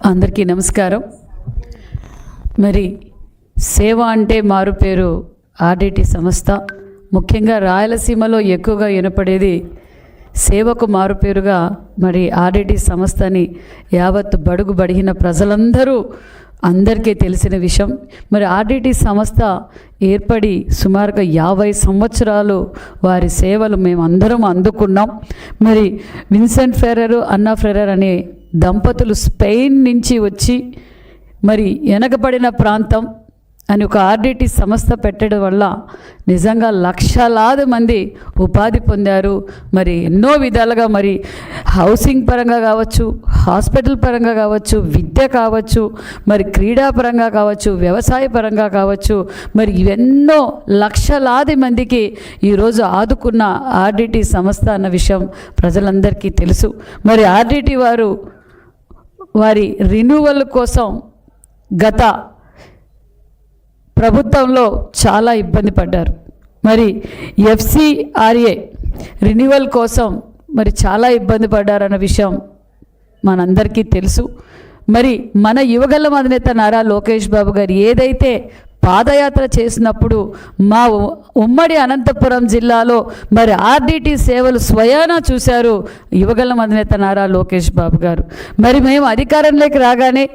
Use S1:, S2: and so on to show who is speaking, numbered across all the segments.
S1: అందరికీ నమస్కారం. మరి సేవ అంటే మారు పేరు ఆర్డిటి సంస్థ. ముఖ్యంగా రాయలసీమలో ఎక్కువగా వినపడేది సేవకు మారుపేరుగా మరి ఆర్డిటి సంస్థని యావత్ బడుగు బడిగిన ప్రజలందరూ అందరికీ తెలిసిన విషయం. మరి ఆర్డిటి సంస్థ ఏర్పడి సుమారుగా 50 సంవత్సరాలు వారి సేవలు మేము అందరం అందుకున్నాం. మరి విన్సెంట్ ఫెర్రర్, అన్నా ఫెర్రర్ అనే దంపతులు స్పెయిన్ నుంచి వచ్చి మరి వెనకబడిన ప్రాంతం అని ఒక ఆర్డిటి సంస్థ పెట్టడం వల్ల నిజంగా లక్షలాది మంది ఉపాధి పొందారు. మరి ఎన్నో విధాలుగా మరి హౌసింగ్ పరంగా కావచ్చు, హాస్పిటల్ పరంగా కావచ్చు, విద్య కావచ్చు, మరి క్రీడా పరంగా కావచ్చు, వ్యవసాయ పరంగా కావచ్చు, మరి ఇవెన్నో లక్షలాది మందికి ఈరోజు ఆదుకున్న ఆర్డిటి సంస్థ అన్న విషయం ప్రజలందరికీ తెలుసు. మరి ఆర్డిటి వారి రిన్యూవల్ కోసం గత ప్రభుత్వంలో చాలా ఇబ్బంది పడ్డారు. మరి FCRA రిన్యూవల్ కోసం మరి చాలా ఇబ్బంది పడ్డారన్న విషయం మనందరికీ తెలుసు. మరి మన యువగళం అధినేత నారా లోకేష్ బాబు గారు ఏదైతే పాదయాత్ర చేసినప్పుడు మా ఉమ్మడి అనంతపురం జిల్లాలో మరి ఆర్డిటి సేవలు స్వయానా చూశారు యువగళం అధినేత నారా లోకేష్ బాబు గారు. మరి మేము అధికారంలోకి రాగానే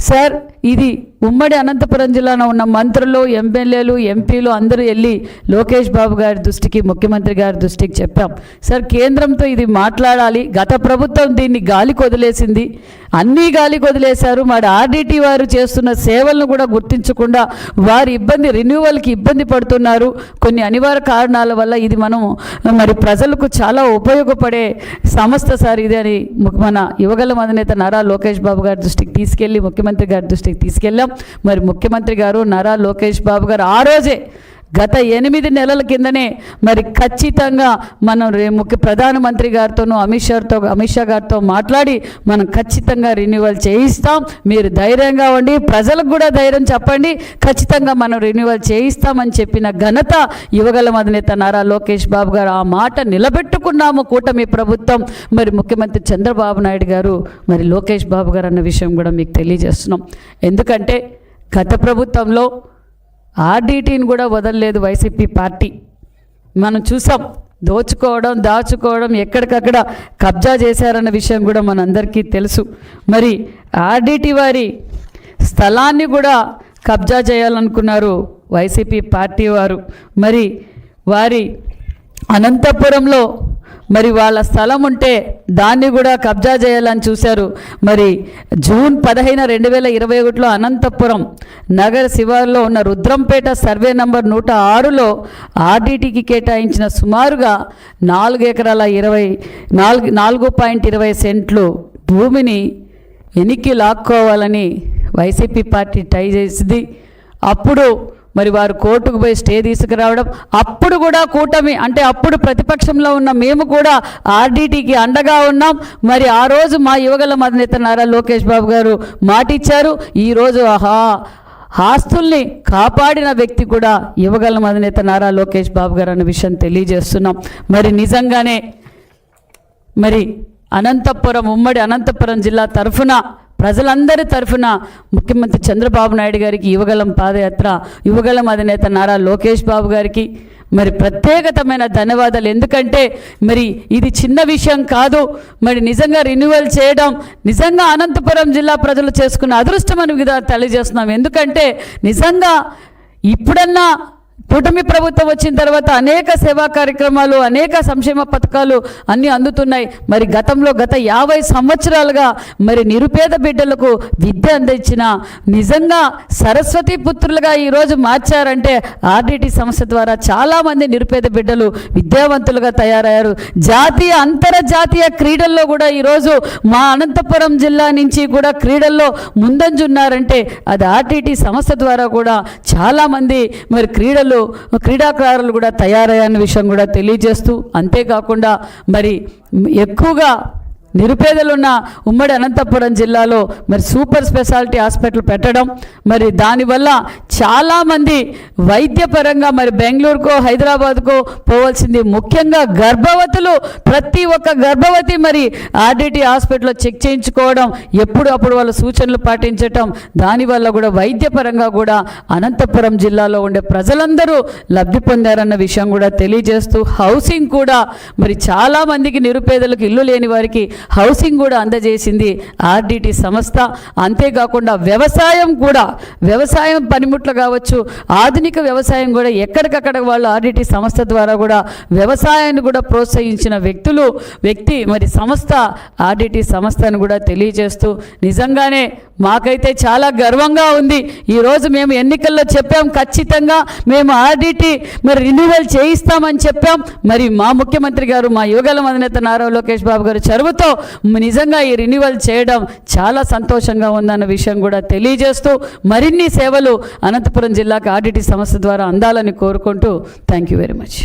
S1: సార్ ఇది ఉమ్మడి అనంతపురం జిల్లాలో ఉన్న మంత్రులు, ఎమ్మెల్యేలు, ఎంపీలు అందరూ వెళ్ళి లోకేష్ బాబు గారి దృష్టికి, ముఖ్యమంత్రి గారి దృష్టికి చెప్పాం. సార్ కేంద్రంతో ఇది మాట్లాడాలి. గత ప్రభుత్వం దీన్ని గాలికి వదిలేసింది, అన్నీ గాలికి వదిలేశారు. మరి ఆర్డిటి వారు చేస్తున్న సేవలను కూడా గుర్తించకుండా వారి రిన్యూవల్కి ఇబ్బంది పడుతున్నారు. కొన్ని అనివార్య కారణాల వల్ల ఇది మరి ప్రజలకు చాలా ఉపయోగపడే సంస్థ సార్ ఇది అని మన యువగళం అధినేత నారా లోకేష్ బాబు గారి దృష్టికి తీసుకెళ్ళి ముఖ్యమంత్రి గారి దృష్టికి తీసుకెళ్ళాం. మరి ముఖ్యమంత్రి గారు నారా లోకేష్ బాబు గారు ఆ రోజే గత 8 నెలల కిందనే మరి ఖచ్చితంగా మనం ప్రధానమంత్రి గారితోనూ అమిత్ షా గారితో మాట్లాడి మనం ఖచ్చితంగా రిన్యూవల్ చేయిస్తాం, మీరు ధైర్యంగా ఉండి ప్రజలకు కూడా ధైర్యం చెప్పండి, ఖచ్చితంగా మనం రిన్యూవల్ చేయిస్తామని చెప్పిన ఘనత యువగళం అధినేత నారా లోకేష్ బాబు గారు. ఆ మాట నిలబెట్టుకున్నాము కూటమి ప్రభుత్వం. మరి ముఖ్యమంత్రి చంద్రబాబు నాయుడు గారు మరి లోకేష్ బాబు గారు అన్న విషయం కూడా మీకు తెలియజేస్తున్నాం. ఎందుకంటే గత ప్రభుత్వంలో ఆర్డిటిని కూడా వదలలేదు వైసీపీ పార్టీ. మనం చూసాం దాచుకోవడం ఎక్కడికక్కడ కబ్జా చేశారన్న విషయం కూడా మనందరికీ తెలుసు. మరి ఆర్డిటి వారి స్థలాన్ని కూడా కబ్జా చేయాలనుకున్నారు వైసీపీ పార్టీ వారు. మరి వారి అనంతపురంలో మరి వాళ్ళ స్థలం ఉంటే దాన్ని కూడా కబ్జా చేయాలని చూశారు. మరి జూన్ 15, 2021లో అనంతపురం నగర శివారులో ఉన్న రుద్రంపేట సర్వే నంబర్ 106లో ఆర్డిటికి కేటాయించిన సుమారుగా 4.20 సెంట్లు భూమిని వెనక్కి లాక్కోవాలని వైసీపీ పార్టీ ట్రై చేసింది. అప్పుడు మరి వారు కోర్టుకు పోయి స్టే తీసుకురావడం, అప్పుడు కూడా కూటమి అంటే అప్పుడు ప్రతిపక్షంలో ఉన్న మేము కూడా ఆర్డిటికి అండగా ఉన్నాం. మరి ఆ రోజు మా యువగళం అధినేత నారా లోకేష్ బాబు గారు మాటిచ్చారు. ఈరోజు ఆస్తుల్ని కాపాడిన వ్యక్తి కూడా యువగళం అధినేత నారా లోకేష్ బాబు గారు అన్న విషయం తెలియజేస్తున్నాం. మరి నిజంగానే మరి ఉమ్మడి అనంతపురం జిల్లా తరఫున ప్రజలందరి తరఫున ముఖ్యమంత్రి చంద్రబాబు నాయుడు గారికి యువగళం పాదయాత్ర, యువగళం అధినేత నారా లోకేష్ బాబు గారికి మరి ప్రత్యేకతమైన ధన్యవాదాలు. ఎందుకంటే మరి ఇది చిన్న విషయం కాదు. మరి నిజంగా రిన్యూవల్ చేయడం నిజంగా అనంతపురం జిల్లా ప్రజలు చేసుకున్న అదృష్టం అని తెలియజేస్తున్నాం. ఎందుకంటే నిజంగా ఇప్పుడన్నా కూటమి ప్రభుత్వం వచ్చిన తర్వాత అనేక సేవా కార్యక్రమాలు, అనేక సంక్షేమ పథకాలు అన్నీ అందుతున్నాయి. మరి గత 50 సంవత్సరాలుగా మరి నిరుపేద బిడ్డలకు విద్య అందించిన నిజంగా సరస్వతి పుత్రులుగా ఈరోజు మార్చారంటే ఆర్డిటి సంస్థ ద్వారా చాలామంది నిరుపేద బిడ్డలు విద్యావంతులుగా తయారయ్యారు. జాతీయ అంతర్జాతీయ క్రీడల్లో కూడా ఈరోజు మా అనంతపురం జిల్లా నుంచి కూడా క్రీడల్లో ముందంజున్నారంటే అది ఆర్డిటి సంస్థ ద్వారా కూడా చాలామంది మరి క్రీడాకారులు కూడా తయారయ్యన్న విషయం కూడా తెలియజేస్తూ, అంతేకాకుండా మరి ఎక్కువగా నిరుపేదలున్న ఉమ్మడి అనంతపురం జిల్లాలో మరి సూపర్ స్పెషాలిటీ హాస్పిటల్ పెట్టడం, మరి దానివల్ల చాలామంది వైద్యపరంగా మరి బెంగళూరుకో హైదరాబాద్కో పోవాల్సింది, ముఖ్యంగా గర్భవతులు, ప్రతి ఒక్క గర్భవతి మరి ఆర్డిటి హాస్పిటల్లో చెక్ చేయించుకోవడం, ఎప్పుడు వాళ్ళ సూచనలు పాటించటం, దానివల్ల కూడా వైద్యపరంగా కూడా అనంతపురం జిల్లాలో ఉండే ప్రజలందరూ లబ్ధి పొందారన్న విషయం కూడా తెలియజేస్తూ, హౌసింగ్ కూడా మరి చాలామందికి నిరుపేదలకు ఇల్లు లేని వారికి హౌసింగ్ కూడా అందజేసింది ఆర్డిటి సంస్థ. అంతేకాకుండా వ్యవసాయం పనిముట్లు కావచ్చు, ఆధునిక వ్యవసాయం కూడా ఎక్కడికక్కడ వాళ్ళు ఆర్డిటి సంస్థ ద్వారా కూడా వ్యవసాయాన్ని కూడా ప్రోత్సహించిన వ్యక్తి మరి సంస్థ ఆర్డిటి సంస్థను కూడా తెలియజేస్తూ, నిజంగానే మాకైతే చాలా గర్వంగా ఉంది. ఈరోజు మేము ఎన్నికల్లో చెప్పాం, ఖచ్చితంగా మేము ఆర్డిటి మరి రిన్యూవల్ చేయిస్తామని చెప్పాం. మరి మా ముఖ్యమంత్రి గారు, మా యువగళం అధినేత నారా లోకేష్ బాబు గారు చొరవతో నిజంగా ఈ రిన్యూవల్ చేయడం చాలా సంతోషంగా ఉందన్న విషయం కూడా తెలియజేస్తూ, మరిన్ని సేవలు అనంతపురం జిల్లాకు ఆర్డిటి సంస్థ ద్వారా అందాలని కోరుకుంటూ థ్యాంక్ యూ వెరీ మచ్.